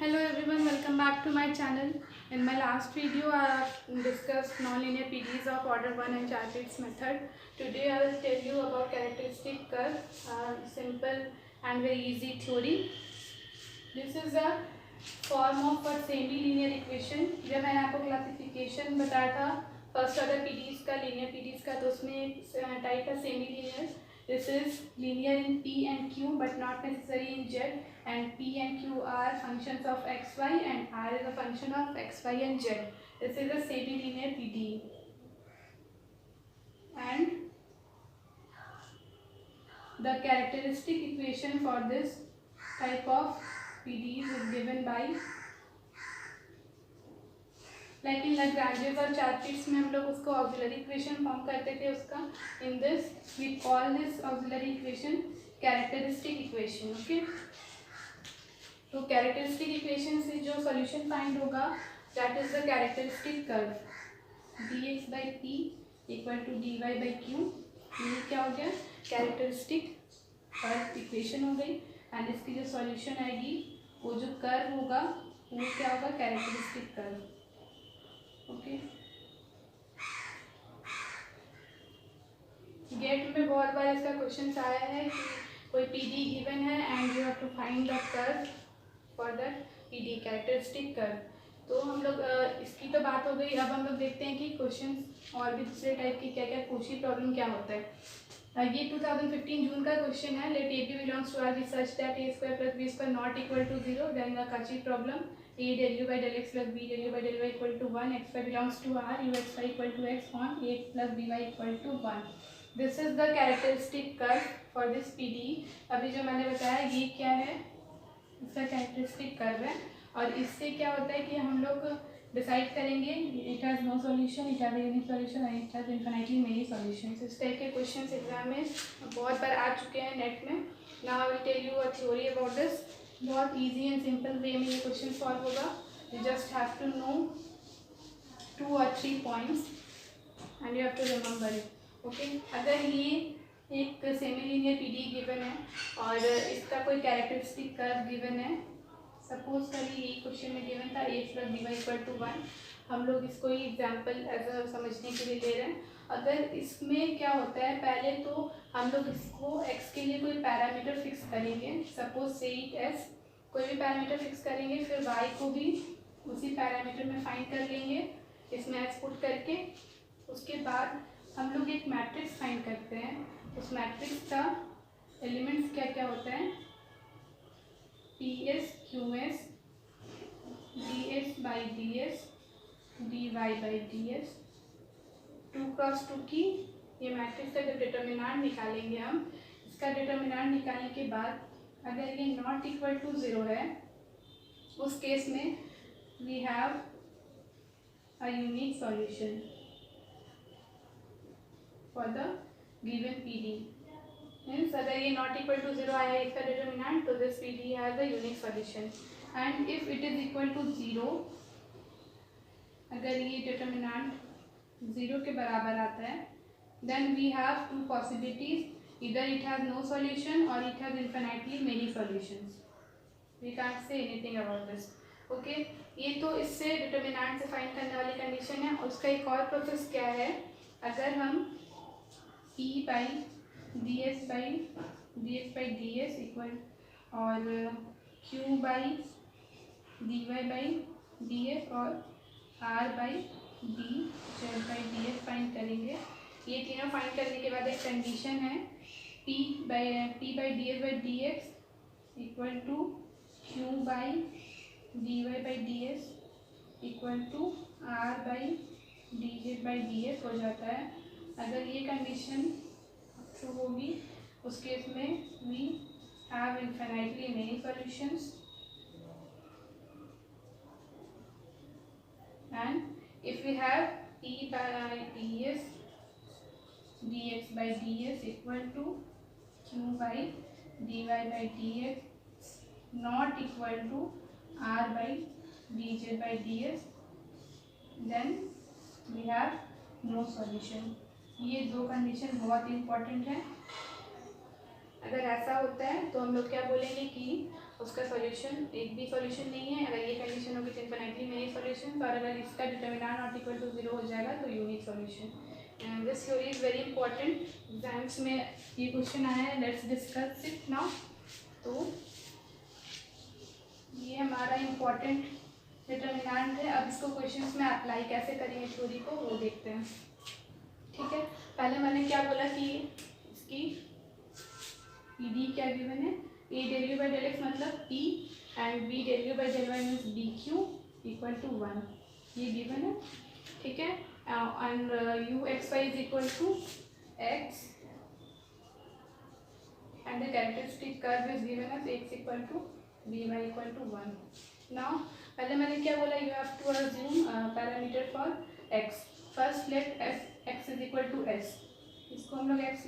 Hello everyone, welcome back to my channel. In my last video, I have discussed nonlinear PDEs of order 1 and Charpit's method. Today, I will tell you about characteristic curve, simple and very easy theory. This is a form of a semi-linear equation. जब मैंने आपको classification बताया था first order PDEs का, linear PDEs का, तो उसमें एक टाइप है semi-linear. This is linear in P and Q but not necessary in Z, and P and Q are functions of x, y and R is a function of x, y and Z. This is a semi-linear PDE. And the characteristic equation for this type of PDEs is given by, like in Lagrange's और Charpit's में हम लोग उसको auxiliary equation form करते थे उसका. In this we call this auxiliary equation characteristic equation. Okay. तो characteristic equation से जो solution find होगा that is the characteristic curve dx by p equal to dy by q. ये क्या हो गया? characteristic curve equation हो गई. and इसकी जो solution आएगी वो जो curve होगा वो क्या होगा? characteristic curve. ओके. गेट में बहुत बार इसका क्वेश्चन आया है कि कोई पीडी गिवन है and you have to find the curve for that PD characteristic curve. तो हम लोग इसकी तो बात हो गई. अब हम लोग देखते हैं कि क्वेश्चन और भी दूसरे टाइप की क्या क्या पूछी प्रॉब्लम क्या होता है. ये 2015 जून का क्वेश्चन है. Let a b belongs to R we such that a square plus b square not equal to 0. Then the Cauchy problem a del u by del x plus b del u by del y equal to 1. x y belongs to r, u x y equal to x on a plus b y equal to 1. This is the characteristic curve for this PDE. अभी जो मैंने बताया ये क्या है? इसका characteristic curve है. और इससे क्या होता है कि हम लोग डिसाइड करेंगे it has no solution, it has a unique solution and it has infinitely many solutions. इस टाइप के क्वेश्चन एग्जाम में बहुत बार आ चुके हैं नेट में. Now I will tell you a theory about this. बहुत इजी एंड सिंपल वे में ये क्वेश्चन सॉल्व होगा. You just have to know 2 or 3 points and you have to remember it. Okay. अगर ये एक सेमी लीनियर पीडी गिवन है और इसका कोई कैरेक्टरिस्टिक कर्व गिवन है, सपोज करिए ये क्वेश्चन में गिवन था a plus b y equal to 1. हम लोग इसको ही एग्जाम्पल एज समझने के लिए ले रहे हैं. अगर इसमें क्या होता है, पहले तो हम लोग इसको x के लिए कोई पैरामीटर फिक्स करेंगे. सपोज से इट एस कोई भी पैरामीटर फिक्स करेंगे. फिर y को भी उसी पैरामीटर में फाइंड कर लेंगे इसमें एस पुट करके. उसके बाद हम लोग एक मैट्रिक्स फाइंड करते हैं. उस मैट्रिक्स का एलिमेंट्स क्या क्या होता है? P s q s d s by d s d y by d s 2 cross 2 की ये मैट्रिक्स का जब डिटर्मिनेंट निकालेंगे हम, इसका डिटर्मिनेंट निकालने के बाद अगर ये नॉट इक्वल टू 0 है, उस केस में we have a unique solution for the given PD. Means अगर ये नॉट इक्वल टू 0 आया है इसका डिटर्मिनेंट, तो this PD has a unique solution. And if it is equal to 0, अगर ये डिटर्मिनेंट 0 के बराबर आता है, then we have 2 possibilities. Either it has no solution or it has infinitely many solutions. We can't say anything about this. Okay. ये तो इससे determinant से फाइंड करने वाली कंडीशन है. उसका एक और प्रोसेस क्या है? अगर हम P by d s by d s equal और Q by d y by d s और R by d z by d s find करेंगे. ये तीनों फाइंड करने के बाद एक कंडीशन है P by d s by d x equal to Q by d y by d s equal to R by d z by d s हो जाता है. अगर ये कंडीशन ट्रू होगी उस केस में we have infinitely many solutions. And if we have P by ds dx by ds equal to Q by dy by dx not equal to R by dz by ds, then we have no solution. ये दो condition बहुत important है. अगर ऐसा होता है तो हम लोग क्या बोलेंगे कि उसका सॉल्यूशन एक भी सॉल्यूशन नहीं है। अगर ये कंडीशन होगी तो इन्फिनिटली मेनी सॉल्यूशन, और अगर इसका डिटरमिनेंट नॉट इक्वल टू 0 हो जाएगा तो unique solution. And this theory is very important, exams में ये क्वेश्चन आया है। Let's discuss it now. तो ये हमारा इम्पॉर्टेंट डिटरमिनेंट है। अब इसको क्वेश्चंस में अप्लाई कैसे करेंगे थ्योरी को वो देखते हैं। ठीक है, पहले मैंने क्या बोला कि इसकी पी डी क्या गिवन है, a del u by del x मतलब p and b del u by del y means d q equal to 1, ये गिवन है। ठीक है, and u x y is equal to x and the characteristic curve is given as x equal to b y equal to 1। Now पहले मैंने क्या बोला, you have to assume parameter for x. First let x is equal to S, इसको हम लोग x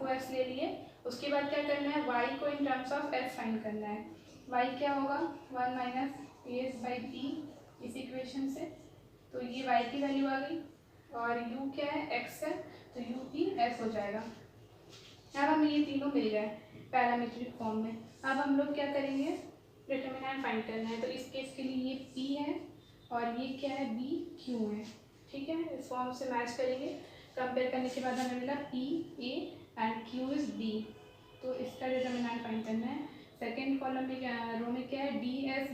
को S ले लिए। उसके बाद क्या करना है, वाई को in terms of S find करना है। वाई क्या होगा, 1 minus a s by P इस इक्वेशन से। तो ये वाई की वैल्यू आ गई, और यू क्या है, एक्स है, तो यू पी एस हो जाएगा। अब हमें ये तीनों मिल गए पैरामीट्रिक फॉर्म में। अब हम लोग क्या करेंगे, डिटरमिनेंट फाइंड करना है। तो इस केस के लिए ये पी है और ये क्या है, बी क्यू है। ठीक है, इस फॉर्म से मैच करेंगे, कंपेयर करने के बाद हमें मिला P A and Q is D. तो इसका डिटरमिनेंट फाइंड करना है। सेकेंड कॉलम में रो में क्या है, d x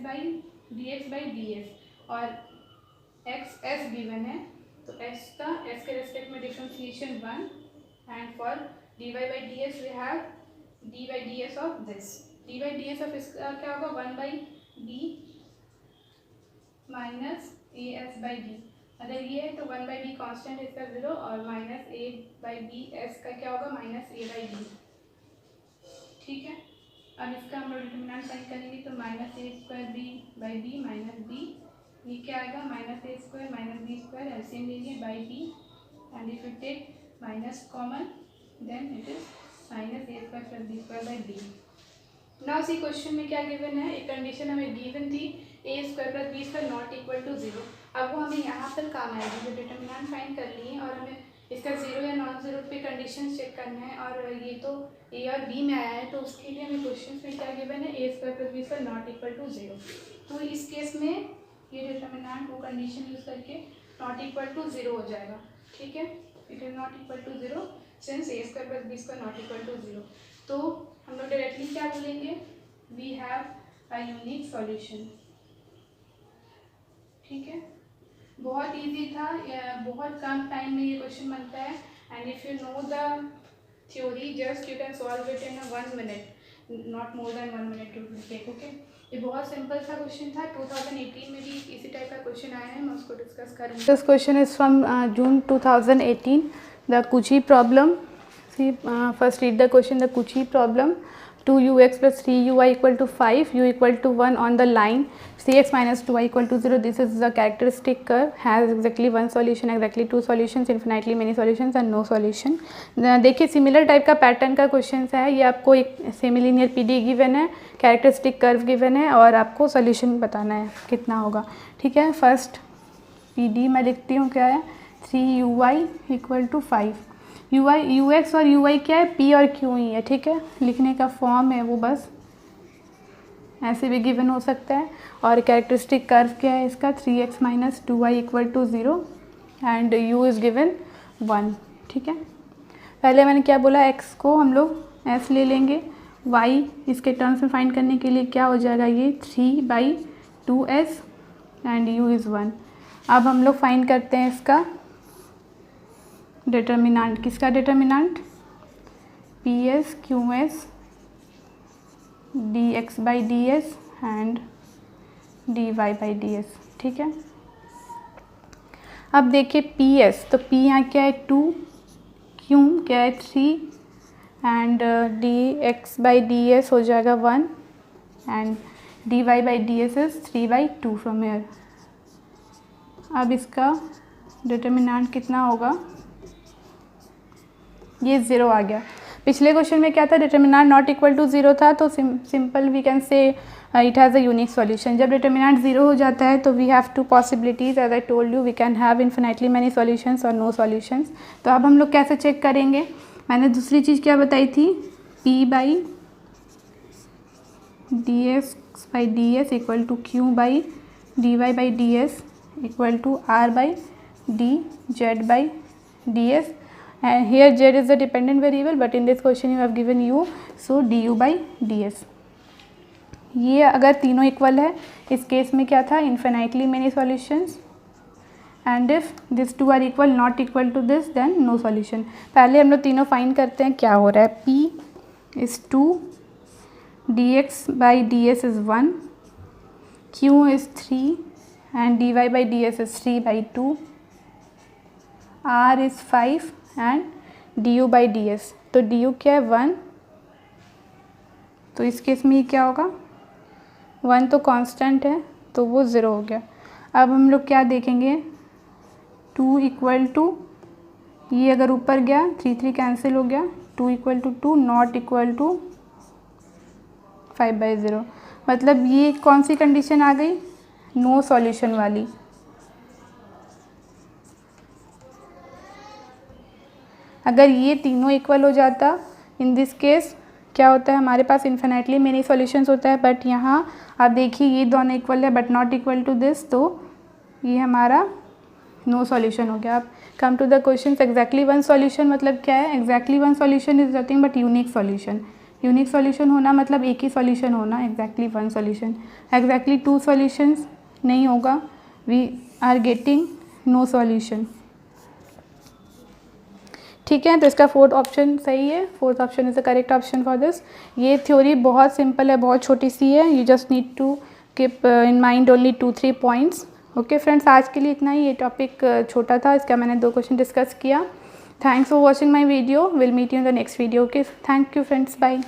by d s, और एक्स एस गिवन है। तो एस के रेस्पेक्ट में differentiation 1, and for d y by d s we have d by d s of this. D by d s of इसका क्या होगा, 1 by b minus a s by d. अगर ये है तो 1 बाई बी कॉन्स्टेंट इसका 0, और minus a by b s का क्या होगा, माइनस ए बाई डी। ठीक है, अब इसका हम लोग डिटरमिनेंट फाइंड करेंगे। तो minus a square b by b minus b, ये क्या आएगा, minus a square minus b square, LCM लीजिए by b, and if you take minus common then it is minus a square plus b square by b. Now इसी question में क्या given है, एक condition हमें गिवन थी, a square plus b square not equal to 0। अब वो हमें यहाँ पर काम आएगी, जो डिटरमिनेंट फाइंड कर लिए और हमें इसका 0 या नॉन 0 पे कंडीशन चेक करना है। और ये तो ए और बी में आया है, तो उसके लिए हमें क्वेश्चन में क्या गिवन है, a square plus b square not equal to 0। तो इस केस में ये डिटरमिनेंट वो कंडीशन यूज करके नॉट इक्वल टू 0 हो जाएगा। ठीक है, it is not equal to 0 since a square plus b square not equal to 0। तो हम लोग डायरेक्टली क्या बोलेंगे, we have a unique solution. ठीक है, बहुत इजी था, बहुत कम टाइम में ये क्वेश्चन बनता है। And if you know the theory just you can solve it in 1 minute, not more than 1 minute to take. Okay, ये बहुत सिंपल सा क्वेश्चन था, 2018 में भी इसी टाइप का क्वेश्चन आया है, मैं उसको डिस्कस करूँगी। This question is from June 2018, the Cauchy problem. See first read the question, the Cauchy problem. 2ux plus 3uy equal to 5, u equal to 1 on the line cx minus 2y equal to 0. This is the characteristic curve, has exactly one solution, exactly two solutions, infinitely many solutions and no solution. देखिए similar type का pattern का question है ये। आपको एक semi linear PD given है, characteristic curve given है, और आपको सोल्यूशन बताना है कितना होगा। ठीक है, फर्स्ट पीडी मैं लिखती हूँ, क्या है, 3uy equal to 5। You x और यू वाई क्या है, पी और क्यू ही है। ठीक है, लिखने का फॉर्म है वो बस ऐसे भी गिवन हो सकता है। और कैरेक्टरिस्टिक कर्व क्या है इसका, 3x minus 2y equal to 0 and u is given 1। ठीक है, पहले मैंने क्या बोला, x को हम लोग s ले लेंगे, y इसके टर्म्स में फाइंड करने के लिए क्या हो जाएगा, ये 3/2s एंड u इज़ 1। अब हम लोग फाइंड करते हैं इसका डिटरमिनेंट। किसका determinant, p s q s d x by d s and d y by d s. ठीक है, अब देखिए पी एस, तो पी यहाँ क्या है 2, क्यू क्या है 3 and d x by d s हो जाएगा 1 and d y by d s is 3/2 from here. अब इसका डिटरमिनेंट कितना होगा, ये 0 आ गया। पिछले क्वेश्चन में क्या था, डिटरमिनेंट नॉट इक्वल टू 0 था, तो simple we can say it has a unique solution. जब डिटरमिनेंट 0 हो जाता है तो we have two possibilities, as I told you, we can have infinitely many solutions और नो सॉल्यूशंस। तो अब हम लोग कैसे चेक करेंगे, मैंने दूसरी चीज़ क्या बताई थी, p by d S by ds equal to q by dy by ds equal to r by dz by ds, and here z is the dependent variable but in this question you have given u, so du by ds. ये अगर तीनों equal है, इस case में क्या था, infinitely many solutions, and if this two are equal not equal to this then no solution. पहले हम लोग तीनों फाइंड करते हैं क्या हो रहा है. p is 2, dx by ds is 1, q is 3 and dy by ds is 3 by 2, r is 5 and du by ds. तो du क्या है 1, तो इस केस में ये क्या होगा 1 तो कांस्टेंट है तो वो 0 हो गया. अब हम लोग क्या देखेंगे 2 इक्वल टू, ये अगर ऊपर गया 3 3 कैंसिल हो गया, 2 equal to 2 not equal to 5 by 0. मतलब ये कौन सी कंडीशन आ गई, नो सॉल्यूशन वाली. अगर ये तीनों इक्वल हो जाता, इन दिस केस क्या होता है, हमारे पास इन्फिनिटली मेनी सॉल्यूशंस होता है, बट यहाँ आप देखिए ये दोनों इक्वल है but not equal to this, तो ये हमारा नो सॉल्यूशन हो गया. अब come to the question. Exactly one solution मतलब क्या है, exactly one solution is nothing but unique solution. Unique solution होना मतलब एक ही सॉल्यूशन होना, exactly one solution. Exactly two solutions नहीं होगा, we are getting no solution. ठीक है, तो इसका फोर्थ ऑप्शन सही है. Fourth option is the correct option for this. ये थ्योरी बहुत सिंपल है, बहुत छोटी सी है. You just need to keep in mind only 2-3 points. Okay friends, आज के लिए इतना ही. ये टॉपिक छोटा था, इसका मैंने 2 क्वेश्चन डिस्कस किया. Thanks for watching my video. Will meet you in the next video. Okay, thank you friends, bye.